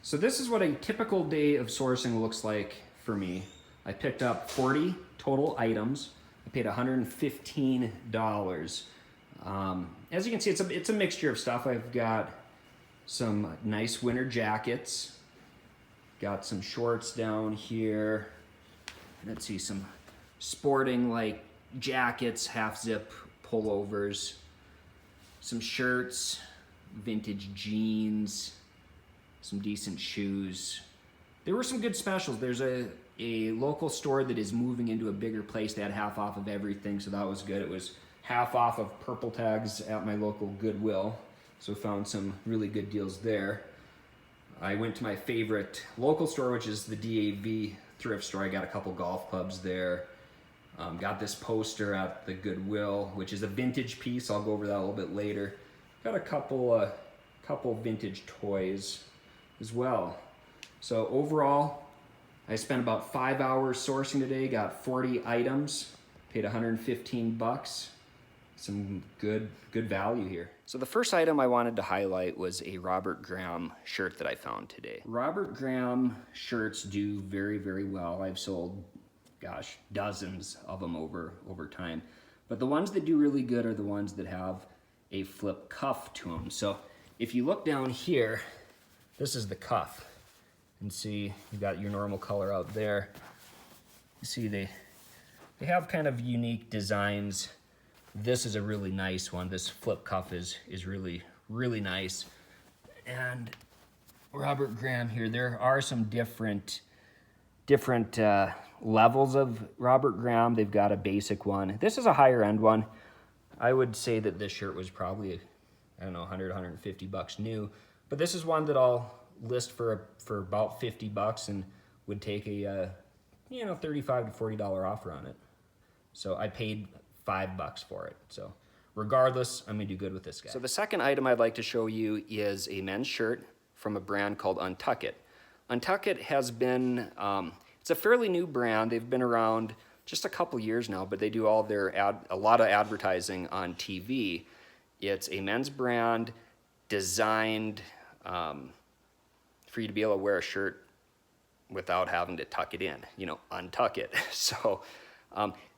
So this is what a typical day of sourcing looks like for me. I picked up 40 total items. I paid $115. As you can see, it's a mixture of stuff. I've got some nice winter jackets. Got some shorts down here. Let's see, some sporting like jackets, half zip pullovers, some shirts, vintage jeans, some decent shoes. There were some good specials. There's a local store that is moving into a bigger place. They had half off of everything, so that was good. It was half off of purple tags at my local Goodwill, so found some really good deals there. I went to my favorite local store, which is the DAV thrift store. I got a couple golf clubs there. Got this poster at the Goodwill, which is a vintage piece. I'll go over that a little bit later. Got a couple vintage toys as well. So overall, I spent about 5 hours sourcing today, got 40 items, paid 115 bucks. Some good value here. So the first item I wanted to highlight was a Robert Graham shirt that I found today. Robert Graham shirts do very, very well. I've sold, gosh, dozens of them over time. But the ones that do really good are the ones that have a flip cuff to them. So if you look down here, this is the cuff. And see, you got your normal color out there. You see they have kind of unique designs. This is a really nice one. This flip cuff is really, really nice. And Robert Graham here, there are some different levels of Robert Graham. They've got a basic one. This is a higher end one. I would say that this shirt was probably, I don't know, 100, 150 bucks new. But this is one that I'll list for about 50 bucks and would take a, $35 to $40 offer on it. So I paid $5 for it. So regardless, I'm gonna do good with this guy. So the second item I'd like to show you is a men's shirt from a brand called Untuck It. Untuck It has been, it's a fairly new brand. They've been around just a couple years now, but they do all their a lot of advertising on TV. It's a men's brand designed for you to be able to wear a shirt without having to tuck it in, untuck it. So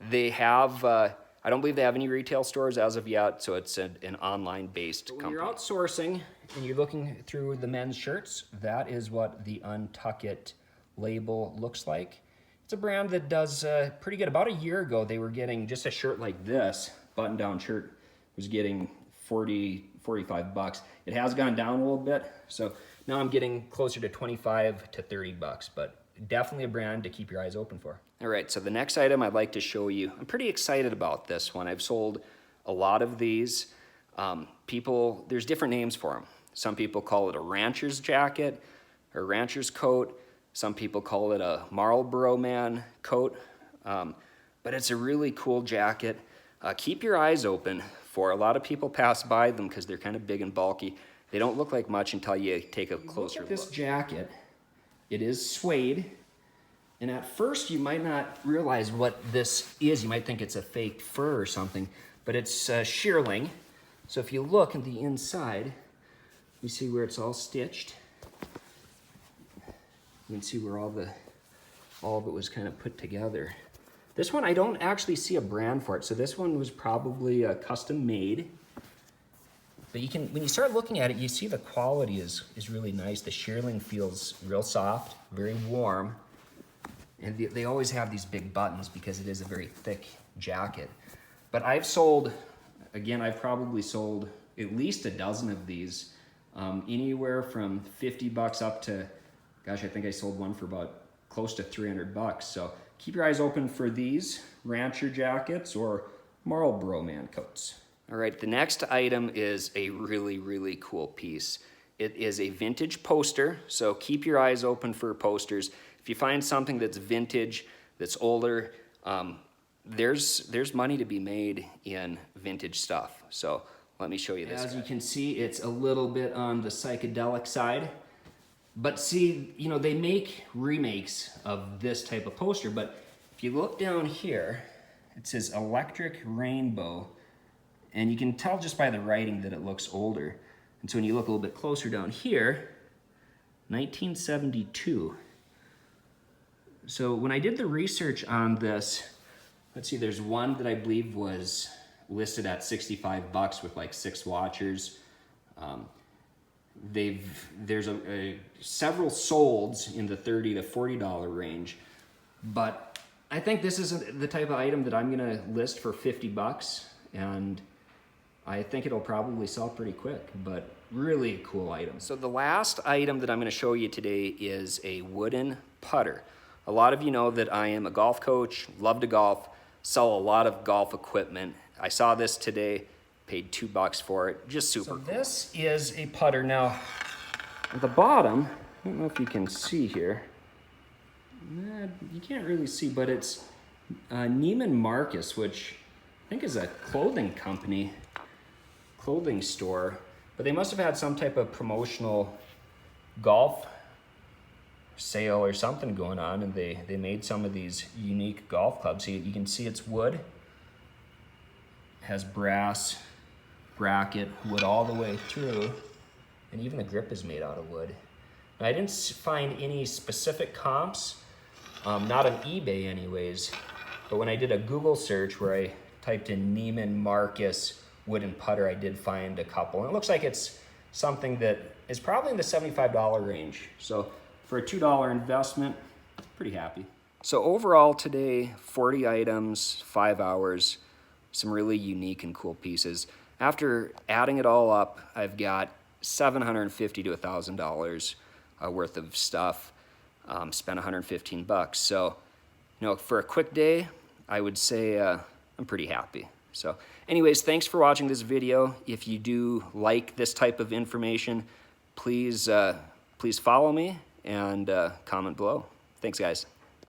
they have, I don't believe they have any retail stores as of yet, so it's an online-based company. When you're outsourcing and you're looking through the men's shirts, that is what the Untuck It label looks like. It's a brand that does pretty good. About a year ago, they were getting just a shirt like this, button-down shirt, was getting 40, 45 bucks. It has gone down a little bit, so now I'm getting closer to 25 to 30 bucks, but definitely a brand to keep your eyes open for. All right, so the next item I'd like to show you, I'm pretty excited about this one. I've sold a lot of these. There's different names for them. Some people call it a rancher's jacket or rancher's coat. Some people call it a Marlboro Man coat. But it's a really cool jacket. Keep your eyes open for. A lot of people pass by them because they're kind of big and bulky. They don't look like much until you take a closer look. This jacket, it is suede. And at first you might not realize what this is. You might think it's a fake fur or something, but it's shearling. So if you look at the inside, you see where it's all stitched. You can see where all of it was kind of put together. This one, I don't actually see a brand for it. So this one was probably custom made. But when you start looking at it, you see the quality is really nice. The shearling feels real soft, very warm. And they always have these big buttons because it is a very thick jacket. But I've probably sold at least a dozen of these, anywhere from 50 bucks up to, gosh, I think I sold one for about close to 300 bucks. So keep your eyes open for these rancher jackets or Marlboro Man coats. All right, the next item is a really, really cool piece. It is a vintage poster, so keep your eyes open for posters. If you find something that's vintage, that's older, there's money to be made in vintage stuff. So let me show you this. As you can see, it's a little bit on the psychedelic side. But see, they make remakes of this type of poster, but if you look down here, it says Electric Rainbow. And you can tell just by the writing that it looks older. And so when you look a little bit closer down here, 1972. So when I did the research on this, let's see, there's one that I believe was listed at 65 bucks with like 6 watchers. There's several solds in the $30 to $40 range, but I think this isn't the type of item that I'm gonna list for 50 bucks, and I think it'll probably sell pretty quick, but really cool item. So the last item that I'm gonna show you today is a wooden putter. A lot of you know that I am a golf coach, love to golf, sell a lot of golf equipment. I saw this today, paid $2 for it, just super cool. This is a putter. Now, at the bottom, I don't know if you can see here, you can't really see, but it's Neiman Marcus, which I think is a clothing company, clothing store, but they must have had some type of promotional golf sale or something going on, and they made some of these unique golf clubs. So you can see it's wood, has brass bracket, wood all the way through, and even the grip is made out of wood. Now, I didn't find any specific comps, not on eBay anyways, but when I did a Google search where I typed in Neiman Marcus wooden putter, I did find a couple, and it looks like it's something that is probably in the $75 range. So for a $2 investment, pretty happy. So overall today, 40 items, 5 hours, some really unique and cool pieces. After adding it all up, I've got $750 to $1,000 worth of stuff, spent 115 bucks. So, you know, for a quick day, I would say I'm pretty happy. So anyways, thanks for watching this video. If you do like this type of information, please follow me and comment below. Thanks, guys.